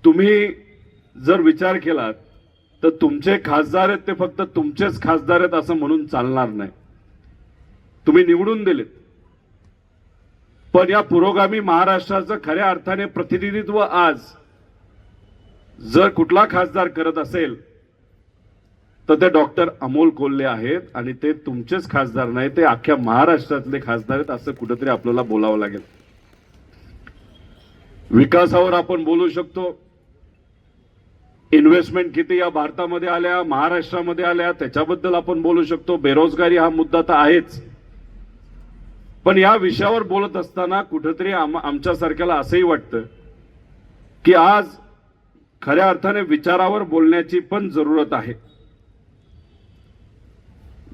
तुम्ही जर विचार केलात तर तुमचे खासदार आहेत ते फक्त तुमचेच खासदार आहेत असं म्हणून चालणार नाही. तुम्ही निवडून दिलेत, पण या पुरोगामी महाराष्ट्राचं खऱ्या अर्थाने प्रतिनिधित्व आज जर कुठला खासदार करत असेल तर ते डॉक्टर अमोल कोल्हे आहेत, आणि ते तुमचेच खासदार नाही, ते अख्ख्या महाराष्ट्रातले खासदार आहेत असं कुठेतरी आपल्याला बोलावं लागेल. विकासावर आपण बोलू शकतो, इन्व्हेस्टमेंट किती या भारतामध्ये आल्या, महाराष्ट्रामध्ये आल्या, त्याच्याबद्दल आपण बोलू शकतो. बेरोजगारी हा मुद्दा तर आहेच, पण या विषयावर बोलत असताना कुठेतरी आमच्यासारख्याला असंही वाटतं की आज खऱ्या अर्थाने विचारावर बोलण्याची पण जरूरत आहे.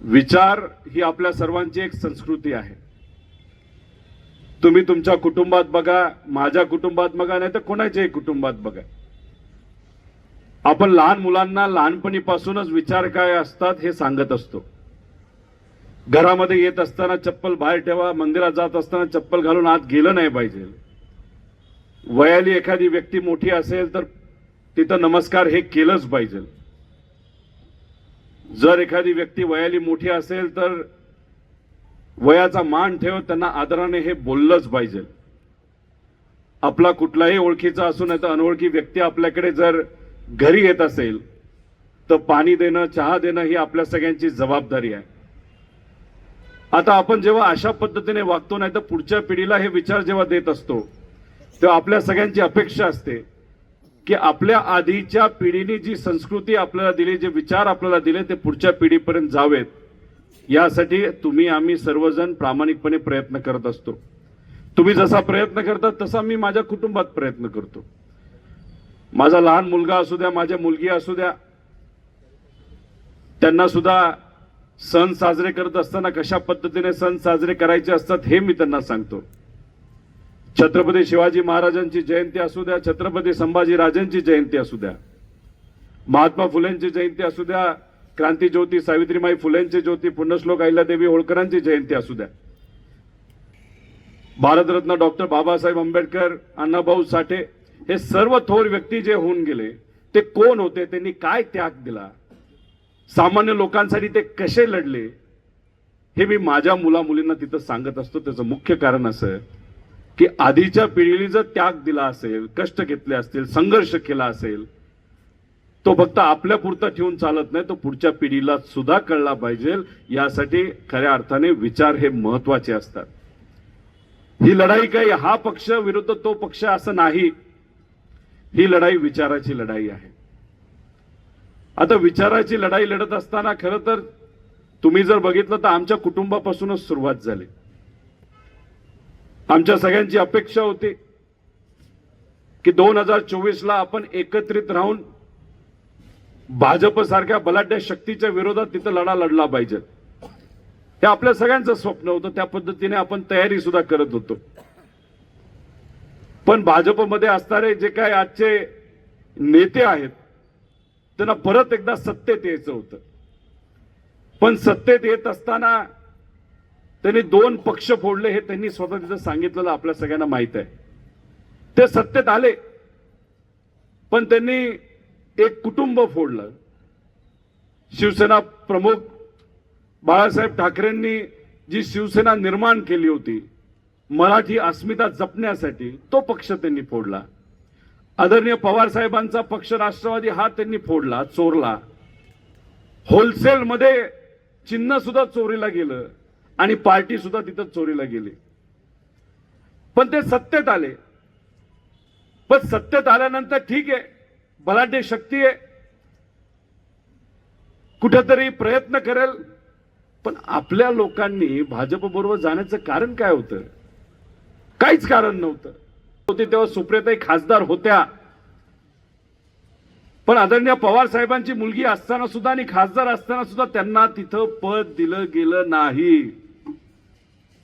विचार ही आपल्या सर्वांची एक संस्कृती आहे. तुम्ही तुमच्या कुटुंबात बघा, माझ्या कुटुंबात बघा, नाही तर कोणाच्याही कुटुंबात बघा. आपण लहान मुलांना लहानपणीपासूनच विचार काय असतात हे सांगत असतो. घरामध्ये येत असताना चप्पल बाहेर ठेवा, मंदिरात जात असताना चप्पल घालून आत गेलं नाही पाहिजे. वयाली एखादी व्यक्ती मोठी असेल तर तिथं नमस्कार हे केलंच पाहिजे. जर एखादी व्यक्ती वयाली मोठी असेल तर वयाचा मान ठेवत त्यांना आदराने हे बोललंच पाहिजे. आपला कुठलाही ओळखीचा असू नाही तर अनोळखी व्यक्ती आपल्याकडे जर घरी येत असेल तर पाणी देणं, चहा देणं ही आपल्या सगळ्यांची जबाबदारी आहे. आता आपण जेव्हा अशा पद्धतीने वागतो, नाही तर पुढच्या पिढीला हे विचार जेव्हा देत असतो तेव्हा आपल्या सगळ्यांची अपेक्षा असते की आपल्या आधीच्या पिढीने जी संस्कृती आपल्याला दिली, जे विचार आपल्याला दिले, ते पुढच्या पिढीपर्यंत जावेत. यासाठी तुम्ही आम्ही सर्वजण प्रामाणिकपणे प्रयत्न करत असतो. तुम्ही जसा प्रयत्न करता तसा मी माझ्या कुटुंबात प्रयत्न करतो. माझा लहान मुलगा असू द्या, माझ्या मुलगी असू द्या, त्यांना सुद्धा सण साजरे करत असताना कशा पद्धतीने सण साजरे करायचे असतात हे मी त्यांना सांगतो. छत्रपती शिवाजी महाराजांची जयंती असू द्या, छत्रपती संभाजीराजांची जयंती असू द्या, महात्मा फुलेंची जयंती असू द्या, क्रांतीज्योती सावित्रीबाई फुलेंची ज्योती, पुण्यश्लोक अहिल्यादेवी होळकरांची जयंती असू द्या, भारतरत्न डॉक्टर बाबासाहेब आंबेडकर, अण्णाभाऊ साठे, हे सर्व थोर व्यक्ती जे होऊन गेले ते कोण होते, त्यांनी काय त्याग दिला, सामान्य लोकांसाठी ते कसे लढले, हे मी माझ्या मुला मुलींना तिथं सांगत असतो. त्याचं मुख्य कारण असं की आधीच्या पिढीने जर त्याग दिला असेल, कष्ट घेतले असतील, संघर्ष केला असेल, तो फक्त आपल्या पुरता ठेवून चालत नाही, तो पुढच्या पिढीला सुद्धा कळला पाहिजे. यासाठी खऱ्या अर्थाने विचार हे महत्वाचे असतात. ही लढाई काही हा पक्ष विरुद्ध तो पक्ष असं नाही, ही लढाई विचाराची लढाई आहे. आता विचाराची लढाई लढत असताना खरं तर तुम्ही जर बघितलं तर आमच्या कुटुंबापासूनच सुरुवात झाली. आमच्या सगळ्यांची अपेक्षा होती की 2024ला आपण एकत्रित राहून भाजप सारख्या बलाढ्य शक्तीच्या विरोधात तिथं लढा लढला पाहिजे. हे आपल्या सगळ्यांचं स्वप्न होतं. त्या पद्धतीने आपण तयारी सुद्धा करत होतो. पण भाजपमध्ये असणारे जे काही आजचे नेते आहेत त्यांना परत एकदा सत्तेत यायचं होतं. पण सत्तेत येत असताना त्यांनी 2 पक्ष फोडले, हे त्यांनी स्वतः तिथं सांगितलेलं आपल्या सगळ्यांना माहित आहे. ते सत्तेत आले पण त्यांनी एक कुटुंब फोडलं. शिवसेना प्रमुख बाळासाहेब ठाकरेंनी जी शिवसेना निर्माण केली होती मराठी अस्मिता जपण्यासाठी, तो पक्ष त्यांनी फोडला. आदरणीय पवार साहेबांचा पक्ष राष्ट्रवादी हा त्यांनी फोडला, चोरला. होलसेल मध्ये चिन्ह सुद्धा चोरीला गेलं आणि पार्टी सुद्धा तिथं चोरीला गेली. पण ते सत्तेत आले. पण सत्तेत आल्यानंतर ठीक आहे, बलाढ्य शक्ती आहे, कुठेतरी प्रयत्न करेल. पण आपल्या लोकांनी भाजप बरोबर जाण्याचं कारण काय होतं? काहीच कारण नव्हतं. होते तेव्हा सुप्रियाताई खासदार होत्या, पण आदरणीय पवार साहेबांची मुलगी असताना सुद्धा आणि खासदार असताना सुद्धा त्यांना तिथं पद दिलं गेलं नाही.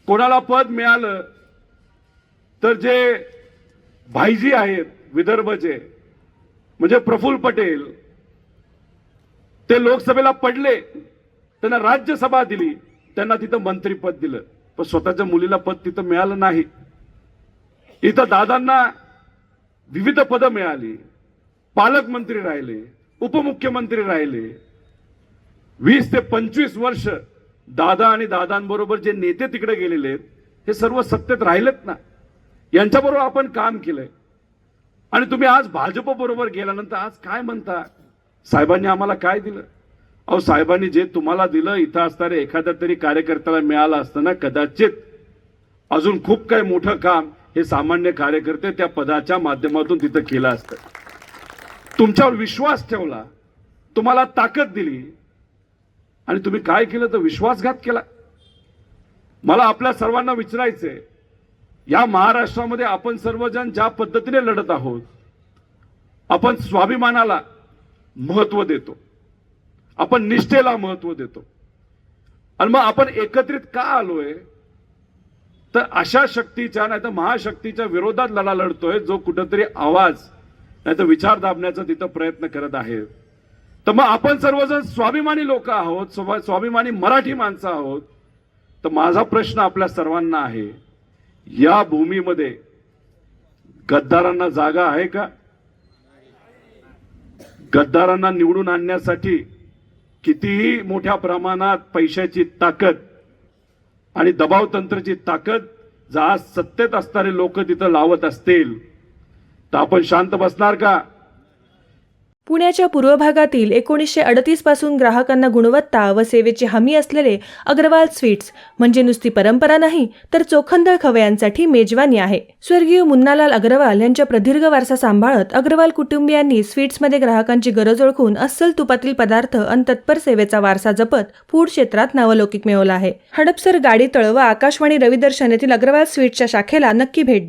कोणाला पद मिळालं तर जे भाईजी आहेत विदर्भचे, म्हणजे प्रफुल्ल पटेल, ते लोकसभेला पडले, त्यांना राज्यसभा दिली, त्यांना तिथं मंत्रीपद दिलं, पण स्वतःच्या मुलीला पद तिथं मिळालं नाही. इथं दादांना विविध पदं मिळाली, पालकमंत्री राहिले, उपमुख्यमंत्री राहिले, 20 ते 25 वर्ष दादा आणि दादांबरोबर जे नेते तिकडे गेलेले आहेत हे सर्व सत्तेत राहिलेत ना, यांच्याबरोबर आपण काम केलंय. आणि तुम्ही आज भाजप बरोबर गेल्यानंतर आज काय म्हणता साहेबांनी आम्हाला काय दिलं? अहो साहेबांनी जे तुम्हाला दिलं, इथं असणाऱ्या एखाद्या तरी कार्यकर्त्याला मिळालं असतं ना, कदाचित अजून खूप काही मोठं काम हे सामान्य कार्यकर्ते त्या पदाच्या माध्यमातून तिथं केलं असतं. तुमच्यावर विश्वास ठेवला, तुम्हाला ताकद दिली आणि तुम्ही काय केलं तर विश्वासघात केला. मला आपल्या सर्वांना विचारायचंय, या महाराष्ट्रामध्ये आपण सर्वजण ज्या पद्धतीने लढत आहोत, आपण स्वाभिमानाला महत्व देतो, आपण निष्ठेला महत्व देतो, आणि मग आपण एकत्रित का आलोय तर अशा शक्तीच्या नाही तर महाशक्तीच्या विरोधात लढा लढतोय जो कुठेतरी आवाज नाही तर विचार दाबण्याचा तिथं प्रयत्न करत आहे. तर मग आपण सर्वजण स्वाभिमानी लोक आहोत, स्वाभिमानी मराठी माणसं आहोत. तर माझा प्रश्न आपल्या सर्वांना आहे, या भूमीमध्ये गद्दारांना जागा आहे का? गद्दारांना निवडून आणण्यासाठी कितीही मोठ्या प्रमाणात पैशाची ताकद आणि दबाव तंत्राची ताकद जर आज सत्तेत असणारे लोक तिथं लावत असतील तर आपण शांत बसणार का? पुण्याच्या पूर्व भागातील 1938 पासून ग्राहकांना गुणवत्ता व सेवेची हमी असलेले अग्रवाल स्वीट्स म्हणजे नुसती परंपरा नाही तर चोखंदळ खवयांसाठी मेजवानी आहे. स्वर्गीय मुन्नालाल अग्रवाल यांच्या प्रदीर्घ वारसा सांभाळत अग्रवाल कुटुंबियांनी स्वीट्समध्ये ग्राहकांची गरज ओळखून अस्सल तुपातील पदार्थ आणि तत्पर सेवेचा वारसा जपत फूड क्षेत्रात नावलौकिक मिळवला आहे. हडपसर, गाडीतळ व आकाशवाणी रविदर्शन येथील अग्रवाल स्वीट्सच्या शाखेला नक्की भेट द्या.